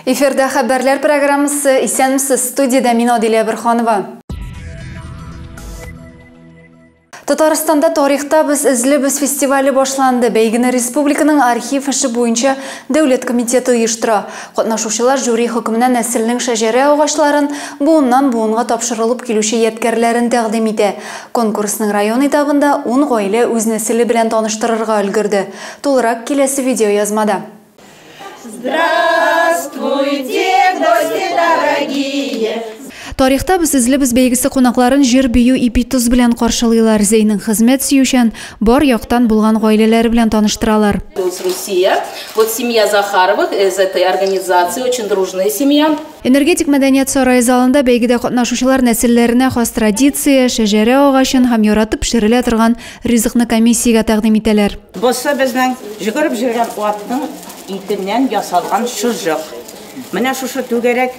Эфирда хабарлар программасы исәнмесез, студияда мин Адилә Бирханова. Татарстанда тарихта біз излебез фестивале башланды. Бәйгене республиканың архив эше буенча дәүләт комитеты оештыра. Катнашучылар жюри хөкеменә нәселнең шәҗәрә агачларын буыннан буынга тапшырылып килүче ядкәрләрен тәкъдим итә. Конкурсның район этабында 10 гаилә үз нәселе белән таныштырырга өлгерде. Тулырак киләсе видео язмада. Здравствуйте, гости дорогие! Тарихта біз излебез бәйгесе кунакларын җыр бию ипи-туз белән каршылыйлар. Зәйнең хезмәт сөючән бар яктан булган гаиләләре белән таныштыралар. Россия. Вот семья Захаровых из этой организации, очень дружная семья. Энергетик мәдәният сарае залында бәйгедә катнашучылар нәселләренә хас традиция, шәҗәрә агачын һәм яратып пешерелә торган ризыкны комиссиягә тәкъдим итәләр. Бусы безнең җигәреп җөргән аттың итеннән ясалган шыжык. Менә шушы түгәрәк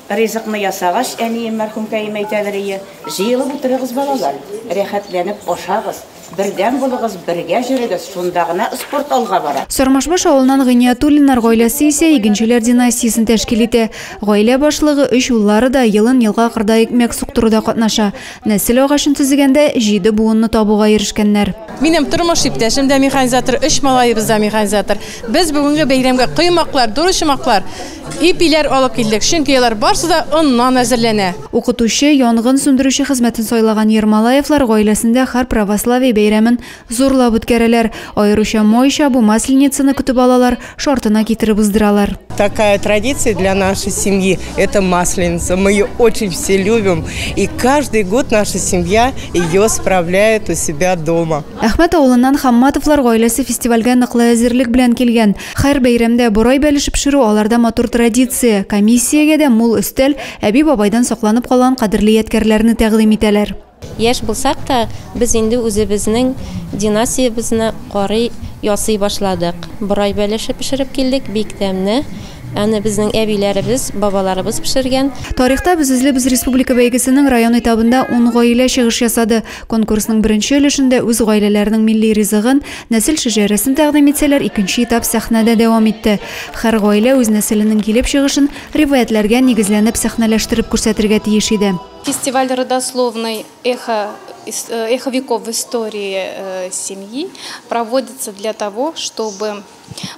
ризыкны ясагач, әни мәрхүмкәй әйтәләр, җыелып утырыгыз балалар, рәхәтләнеп ашагыз. Бердән булыгыз, бергә җөрегез, шунда гына спорт алга бара. Сармашбаш авылыннан Гыйниятуллиннар гаиләсе исә игенчеләр династиясын тәшкил итә. Гаилә башлыгы 3 уллары да елын-елга кырда икмәк суктыруда катнаша. Нәсел агачын төзегәндә 7 буынны табуга ирешкәннәр. Минем тормыш иптәшем дә механизатор, 3 малайыбыз да механизатор. Без бүгенге бәйрәмгә кыймаклар, дурышмаклар, ипиләр алып килдек. Чөнки алар барысы да оннан әзерләнә. Укытучы, янгын сүндерүче хезмәтен сайлаган Ермолаевлар гаиләсендә һәр православие бәйрәмен зурлап үткәрәләр. Аеруча Мойша бу масленицаны көтеп алалар, шартына китереп уздыралар. Такая традиция для нашей семьи – это масленица. Мы ее очень все любим. И каждый год наша семья ее справляет у себя дома. Әхмәт авылыннан Хамматовлар гаиләсе фестивальгә ныклы әзерлек белән килгән. Һәр бәйрәмдә борай бәлешеп пешерү аларда матур традиция. Комиссиягә дә мул өстәл, әби-бабайдан сакланып калган кадерле ядкәрләрне тәкъдим итәләр. Яшь булсак та, без инде үзебезнең династиябезне карый ясый башладык. Борай бәлешеп пешереп килдек, бик тәмле. Аны безнең әбиләребез, бабаларыбыз пешергән. Тарихта без излебез республика бәйгесенең район этабында 10 гаилә чыгыш ясады. Конкурсның беренче өлешендә үз гаиләләренең милли ризыгын, нәсел шәҗәрәсен тәкъдим итсәләр, икенче этап сәхнәдә дәвам итте. Һәр гаилә үз нәселенең килеп чыгышын риваятләргә нигезләнеп сәхнәләштереп күрсәтергә тиеш иде. Фестиваль родословной эхо веков в истории семьи проводится для того, чтобы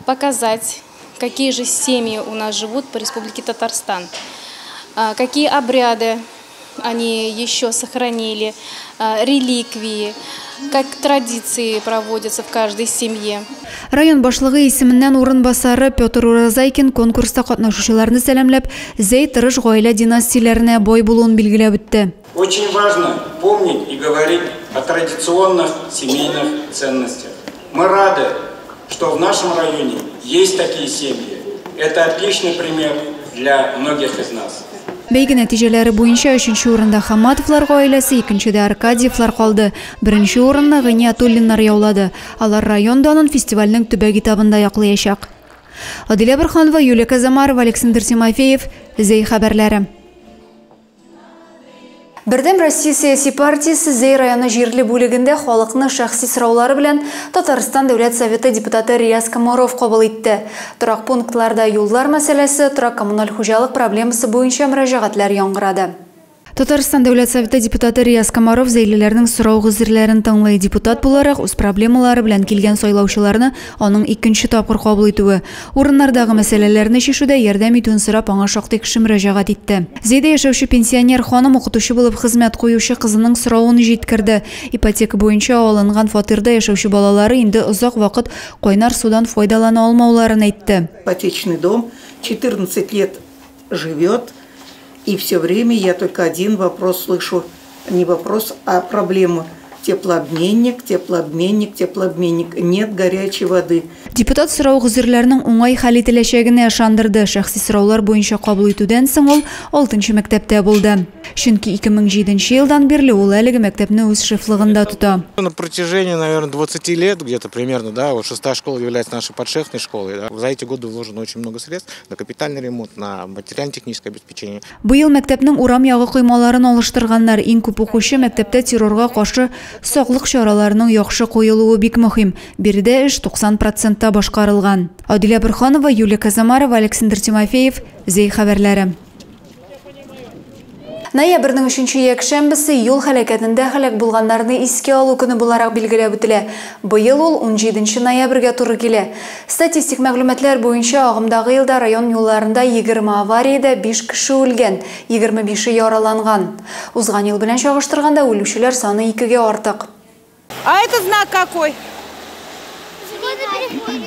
показать, какие же семьи у нас живут по Республике Татарстан, какие обряды они еще сохранили, реликвии, как традиции проводятся в каждой семье. Район башлыгы исеменнән урынбасары Петр Уразайкин конкурста катнашучыларны сәламләп, зәй тырыш гаилә династияләренә бай булуын билгеләп үтте. Очень важно помнить и говорить о традиционных семейных ценностях. Мы рады, что в нашем районе есть такие семьи. Это отличный пример для многих из нас. Бәйге нәтиҗәләре буенча 3нче урында Хамматовлар гаиләсе, 2нчедә Аркадьевлар калды. 1нче урынны Гыйниятуллиннар яулады. Алар район данын фестивальнең төбәк этабында яклаячак. Адилә Бирханова, Юлия Казамарова, Александр Тимофеев, Зәй хәбәрләре. Бердәм Россия сәяси партиясе Зәй районы җирле бүлегендә халыкны шәхси сораулары белән Татарстан Дәүләт Советы депутаты Рияз Комаров кабул итте. Торак пунктларда юллар мәсьәләсе, торак коммуналь хуҗалык проблемасы буенча мөрәҗәгатьләр яңгырады. Татарстан Дәүләт Советы депутаты Рияз Комаров зәйлеләрнең сорау гызырларын тыңлый. Депутат буларак үз проблемалары белән килгән сайлаучыларны аның 2нче тапкыр кабул итүе, урыннардагы мәсьәләләрне чишүдә ярдәм итүен сорап аңа шактый кеше мөрәҗәгать итте. Зәйдә яшәүче пенсионер ханым укытучы булып хезмәт куючы кызының соравын җиткерде. Ипотека буенча алынган фатирда яшәүче балалары инде озак вакыт кайнар судан файдалана алмауларын әйтте. Ипотечный дом 14 лет живет. И все время я только один вопрос слышу, не вопрос, а проблему. Теплообменник, теплообменник, теплообменник. Нет горячей воды. Депутат сорау гызырларының уңай хәл ителәчәгенә ышандырды. Шәхси сораулар буенча кабул итүдән соң ул 6нчы мәктәптә булды. Чөнки 2007 елдан бирле ул әлеге мәктәпне үз шефлыгында тота. На протяжении, наверное, 20 лет, где-то примерно, да, вот 6-я школа является нашей подшефной школой. Да. За эти годы вложено очень много средств на капитальный ремонт, на материально-техническое обеспечение. Быел мәктәпнең урам ягы коймаларын алыштырганнар. Иң күп укучы мәктәптә террорга каршы саклык чараларының яхшы куелуы бик мөһим. Биредә эш 90% вакытта башкарылган. Адилә Бурханова, Юлия Казамарова, Александр Тимофеев, Зей хәбәрләре. Ноябрьнең 3-нче якшәмбесе юл һәлакәтендә һәлак булганнарны искә алу көне буларак билгеләп үтелә. Быел ул 17 ноябрьгә туры килә. Статистик мәгълүматлар буенча агымдагы елда район юлларында 20 авариядә 5 кеше үлгән, 25 яраланган. Узган ел белән чагыштырганда үлүчеләр саны 2-гә артык. А это знак какой?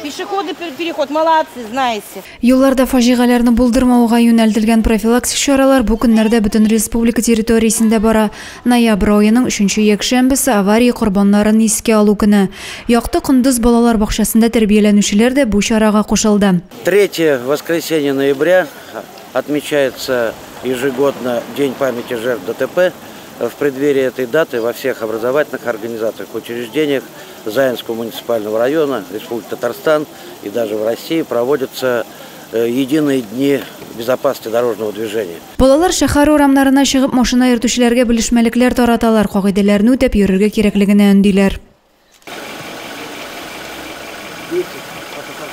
Пешеходный переход, молодцы, знаете. Юлларда фаҗигаләрне булдырмауга юнәлтелгән профилактик чаралар бу көннәрдә бөтен республика территориясендә бара. Ноябрь аеның 3-нче якшәмбесе авария корбаннарын искә алу көне. Якты Кундыз балалар бакчасында тәрбияләнүчеләр дә бу чарага кушылды. 3 воскресенье ноября отмечается ежегодно День памяти жертв ДТП. В преддверии этой даты во всех образовательных организациях, учреждениях Заинского муниципального района, Республики Татарстан и даже в России проводятся единые дни безопасности дорожного движения. Балалар шәһәр урамнарына чыгып машина йөртүчеләргә белешмәлекләр тараталар, кагыйдәләрне үтәп йөрергә кирәклегенә өндиләр.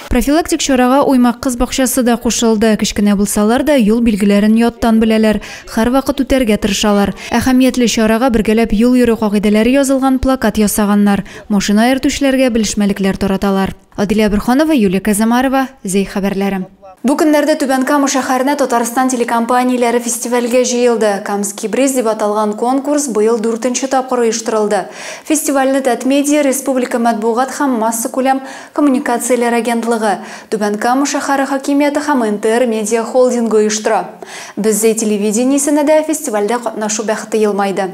Профилактик чарага уймак кыз бакчасы да кушылды. Кичкенә булсалар да юл билгеләрен яттан беләләр. Һәр вакыт үтәргә тырышалар. Әһәмиятле чарага бергәләп юл йөрү кагыйдәләре язылган плакат ясаганнар. Машина йөртүчеләргә белешмәлекләр тараталар. Адилә Бурханова, Юлия Казамарова, Зей хәбәрләре. Бу көннәрдә Түбән Кама шәһәренә Татарстан телекомпанияләре фестивальгә җыелды. Камский бриз дип аталган конкурс быел 4-нче тапкыр оештырылды. Фестивальне Татмедиа Республика матбугат һәм масса күләм коммуникацияләр агентлыгы, Түбән Кама шәһәре хакимияте һәм НТР медиа холдингы оештыра. Бездә телевидениесенә дә фестивальдә катнашу бәхете елмайды.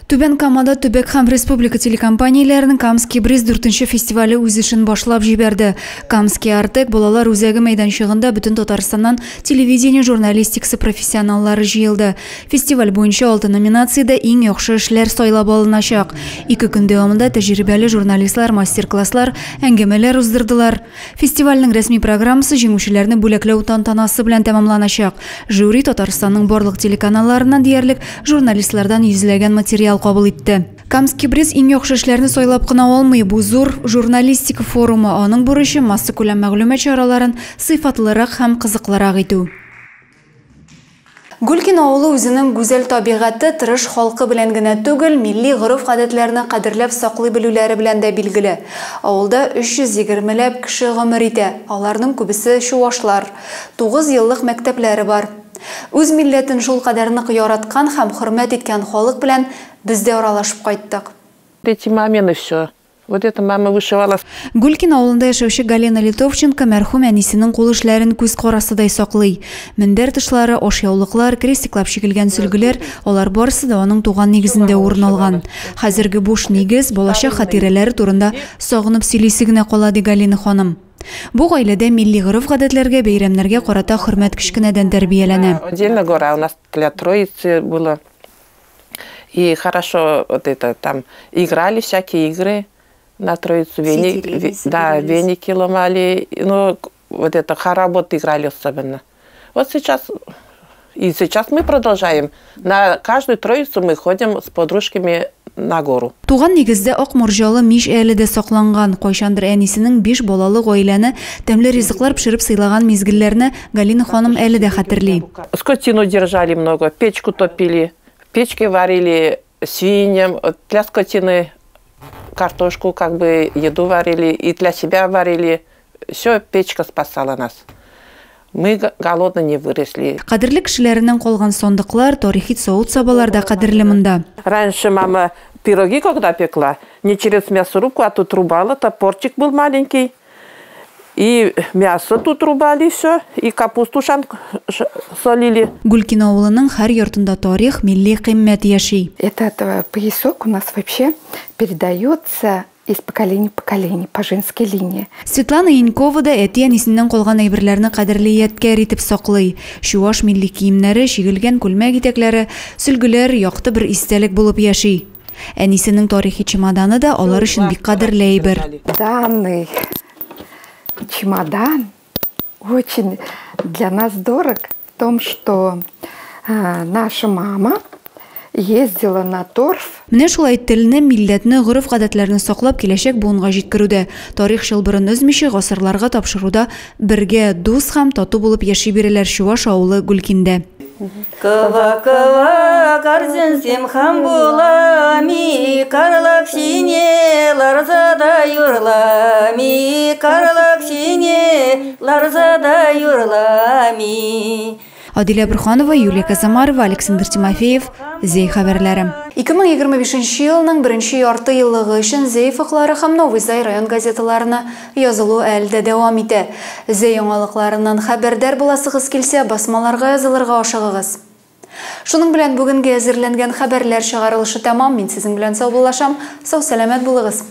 Түбән Камада төбәк һәм республика телекомпанияләренең Камский бриз 4-нче фестивале үз эшен башлап җибәрде. Камский Артек балалар үзәге мәйданчыгында бөтен Татарстаннан телевидение журналистикасы профессионаллары җыелды. Фестиваль буенча 6 номинациядә иң яхшы эшләр сайлап алыначак. 2 көн дәвамында тәҗрибәле журналистлар мастер-класслар, әңгәмәләр уздырдылар. Фестивальнең рәсми программасы җиңүчеләрне бүләкләү тантанасы белән тәмамланачак. Жюри Татарстанның барлык телеканалларыннан диярлек журналистлардан йөзләгән материал кабул итте. Камский бриз иң яхшы эшләрне сайлап кына алмый, бу зур журналистика форумы, аның бурычы масса күләм мәгълүмат чараларын сыйфатлырак һәм кызыклырак итү. Гулкин авылы үзенең гүзәл табигаты, тырыш халкы белән генә түгел, милли горыф-гадәтләрне кадерләп саклый белүләре белән дә билгеле. Авылда 320ләп кеше гомер итә, аларның күбесе чуашлар. 9 еллык мәктәпләре бар. Үз милләтен шул кадәрне яраткан һәм хөрмәт иткән халык белән без дә аралашып кайттык. Эти мамины все. Вот эта мама вышивала. Гулкин авылында яшәүче Галина Литовченко мәрхүм әнисенең кул эшләрен күз карасыдай саклый. Мендәр тышлары, ашъяулыклар, крестиклап чигелгән сөлгеләр, алар барысы да аның туган нигезендә урын алган. Хәзерге буш нигез балачак хатирәләре турында сагынып сөйлисе генә кала ди Галина ханым. Бу гаиләдә милли горыф-гадәтләргә, бәйрәмнәргә карата хөрмәт кичкенәдән тәрбияләнә. Отдельно гора у нас для Троицы было. И хорошо вот это там играли всякие игры на Троицу, веники ломали, ну вот это хоровод играли особенно. Вот сейчас мы продолжаем. На каждую Троицу мы ходим с подружками на гору. Туган нигездә ак морҗалы миш әле дә сакланган. Кайчандыр әнисенең 5 балалы гаиләне тәмле ризыклар пешереп сыйлаган мизгелләрне Галина ханым әле дә хәтерли. Скотину держали много, печку топили, печки варили свиньям, для скотины картошку как бы еду варили и для себя варили. Все, печка спасала нас. Мы голодно не выросли. Кадерле кешеләреннән калган сандыклар, тарихи савыт-сабалар да кадерле монда. Раньше мама пироги когда пекла, не через мясорубку, а тут рубала, топорчик был маленький. И мясо тут рубали все, и капусту солили. Гулкин авылының һәр йортында тарих, милли кыйммәт яши. Этот поясок у нас вообще передается из поколения в поколение по женской линии. Светлана Янькова да әти әнисеннән калган әйберләрне кадерле ядкәр итеп саклый. Чуаш милли киемнәре, чигелгән күлмәк итәкләре, сөлгеләр якты бер истәлек булып яши. Әнисенең тарихи чемоданы да алар өчен бик кадерле әйбер. Данный чемодан очень для нас дорог в том, что наша мама ездила на торф. Менә шулай телне, милләтне, гореф-гадәтләрне саклап киләчәк буынга җиткерүдә, тарих чылбырын өзмичә гасырларга тапшыруда бергә дус һәм тату булып яши бирәләр Чуваш авылы Гүлкиндә. Кыва-кыва карзенсем хам булами, карлак сине ларзада юрлами, карлак сине ларзада юрлами. Адилә Бурханова, Юлия Казамарова, Александр Тимофеев, Зей хәбәрләре. 2025 елның 1 ярты еллыгы өчен Зей факлары һәм Новый Зай район газеталарына язылу әлдә дәвам итә. Зей яңалыкларыннан хәбәрдар буласыгыз килсә, басмаларга язылырга ашыгыгыз. Шуның белән бүгенге әзерләнгән хәбәрләр чыгарылышы тәмам. Мин сезнең белән сау булашам. Сау сәламәт булыгыз.